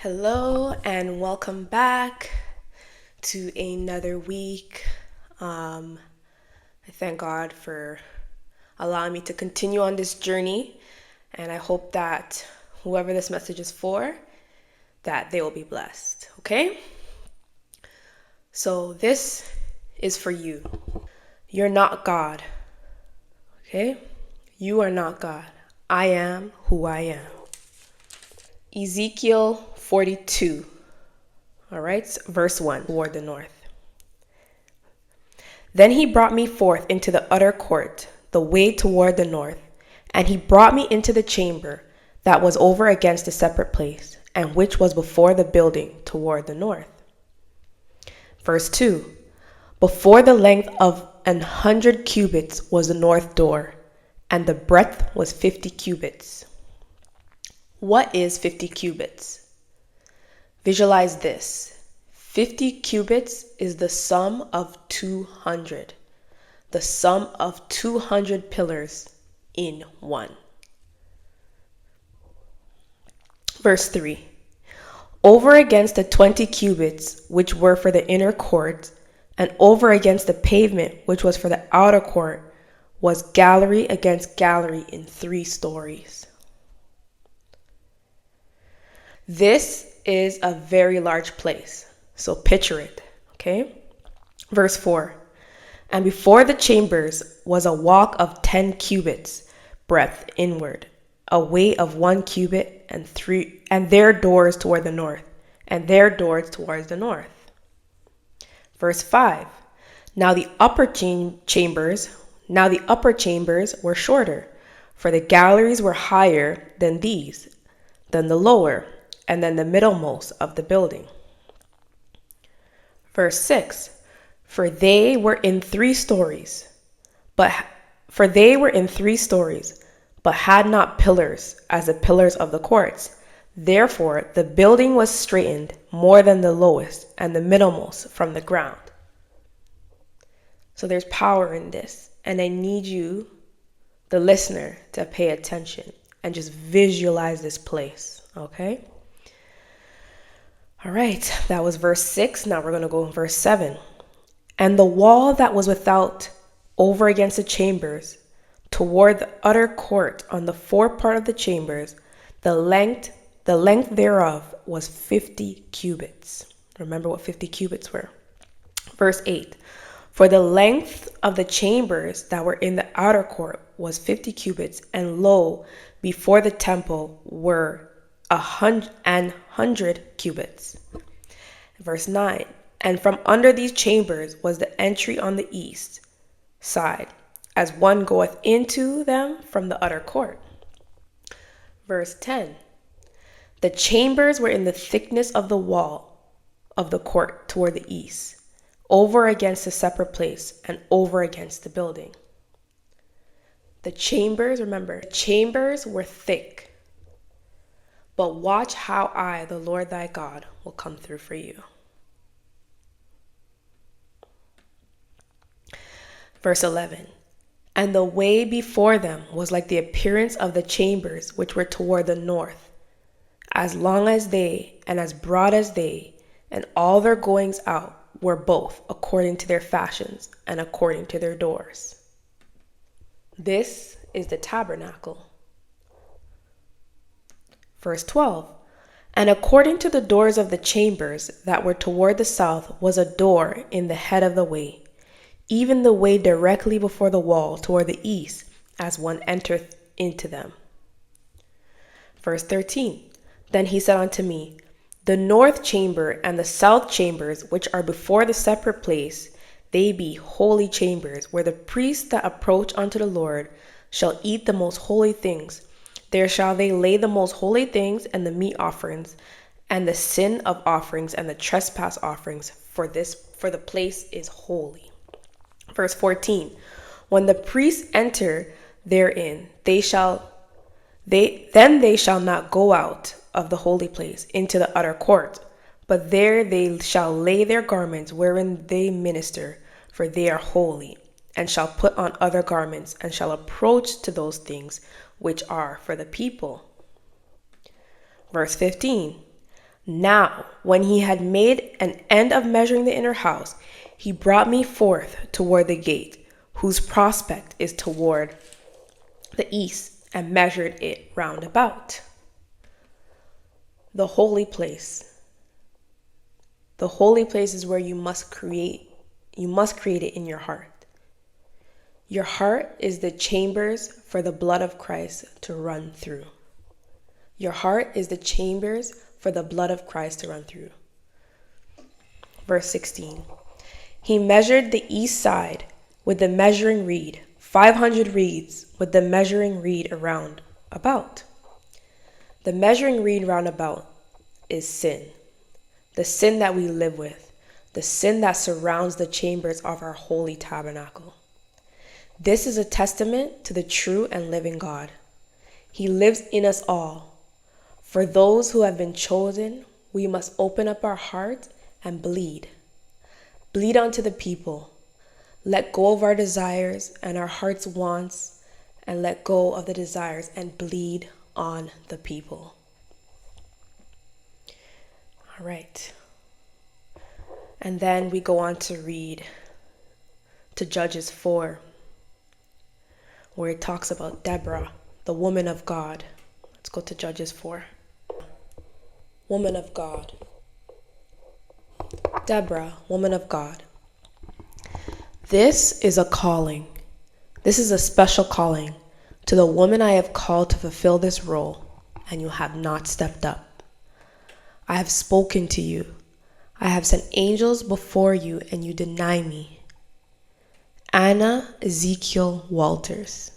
Hello and welcome back to another week. I thank God for allowing me to continue on this journey, and I hope that whoever this message is for, that they will be blessed. Okay? So this is for you. You're not God. Okay? You are not God. I am who I am. Ezekiel 42. All right, verse 1, toward the north. Then he brought me forth into the utter court, the way toward the north, and he brought me into the chamber that was over against a separate place, and which was before the building toward the north. Verse 2, before the length of 100 cubits was the north door, and the breadth was 50 cubits. What is 50 cubits? Visualize this. 50 cubits is the sum of 200. The sum of 200 pillars in one. Verse 3. Over against the 20 cubits, which were for the inner court, and over against the pavement, which was for the outer court, was gallery against gallery in 3 stories. This is a very large place, so picture it, okay? Verse 4, and before the chambers was a walk of 10 cubits breadth inward, a way of 1 cubit and their doors toward the north, and their doors towards the north. Verse 5, now the upper chambers were shorter, for the galleries were higher than these, than the lower, and then the middlemost of the building. Verse 6, for they were in 3 stories, but had not pillars as the pillars of the courts. Therefore the building was straightened more than the lowest and the middlemost from the ground. So there's power in this, and I need you, the listener, to pay attention and just visualize this place, okay? All right, that was verse 6. Now we're going to go in verse 7. And the wall that was without, over against the chambers, toward the utter court on the forepart of the chambers, the length thereof was 50 cubits. Remember what 50 cubits were. Verse 8. For the length of the chambers that were in the outer court was 50 cubits, and lo, before the temple were 100 cubits. Verse 9, and from under these chambers was the entry on the east side, as one goeth into them from the utter court. Verse 10, the chambers were in the thickness of the wall of the court toward the east, over against a separate place, and over against the building. The chambers, remember, the chambers were thick. But watch how I, the Lord thy God, will come through for you. Verse 11, and the way before them was like the appearance of the chambers which were toward the north, as long as they, and as broad as they, and all their goings out were both according to their fashions and according to their doors. This is the tabernacle. Verse 12, and according to the doors of the chambers that were toward the south was a door in the head of the way, even the way directly before the wall toward the east, as one entereth into them. Verse 13, then he said unto me, the north chamber and the south chambers, which are before the separate place, they be holy chambers, where the priests that approach unto the Lord shall eat the most holy things. There shall they lay the most holy things and the meat offerings and the sin of offerings and the trespass offerings, for the place is holy. Verse 14, when the priests enter therein, they shall not go out of the holy place into the utter court, but there they shall lay their garments wherein they minister, for they are holy, and shall put on other garments, and shall approach to those things which are for the people. Verse 15, Now, when he had made an end of measuring the inner house, he brought me forth toward the gate, whose prospect is toward the east, and measured it round about. The holy place. The holy place is where you must create it in your heart. Your heart is the chambers for the blood of Christ to run through. Your heart is the chambers for the blood of Christ to run through. Verse 16. He measured the east side with the measuring reed, 500 reeds with the measuring reed around about. The measuring reed round about is sin. The sin that we live with. The sin that surrounds the chambers of our holy tabernacle. This is a testament to the true and living God. He lives in us all. For those who have been chosen, we must open up our heart and bleed. Bleed onto the people. Let go of our desires and our heart's wants, and let go of the desires and bleed on the people. All right. And then we go on to read to Judges 4, where it talks about Deborah, the woman of God. Let's go to Judges 4. Woman of God. Deborah, woman of God. This is a calling. This is a special calling to the woman I have called to fulfill this role, and you have not stepped up. I have spoken to you. I have sent angels before you, and you deny me. Anna Ezekiel Walters.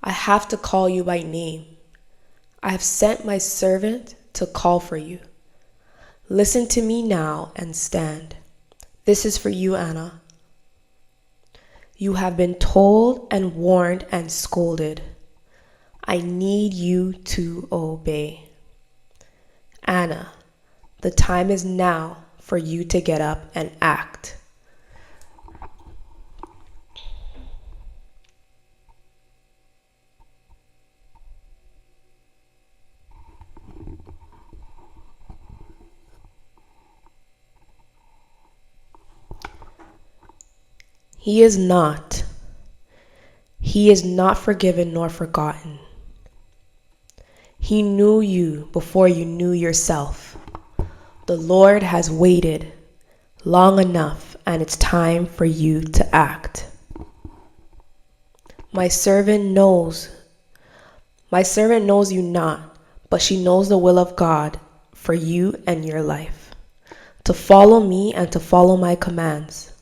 I have to call you by name. I have sent my servant to call for you. Listen to me now and stand. This is for you, Anna. You have been told and warned and scolded. I need you to obey. Anna, the time is now for you to get up and act. He is not forgiven nor forgotten. He knew you before you knew yourself. The Lord has waited long enough, and it's time for you to act. My servant knows you not, but she knows the will of God for you and your life, to follow me and to follow my commands.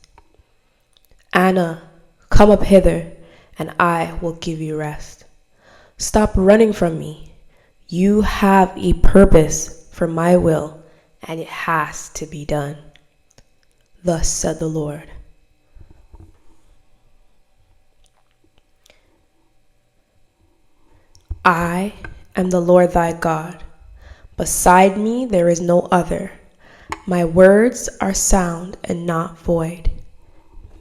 Anna, come up hither, and I will give you rest. Stop running from me. You have a purpose for my will, and it has to be done. Thus said the Lord. I am the Lord thy God. Beside me there is no other. My words are sound and not void.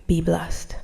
Be blessed.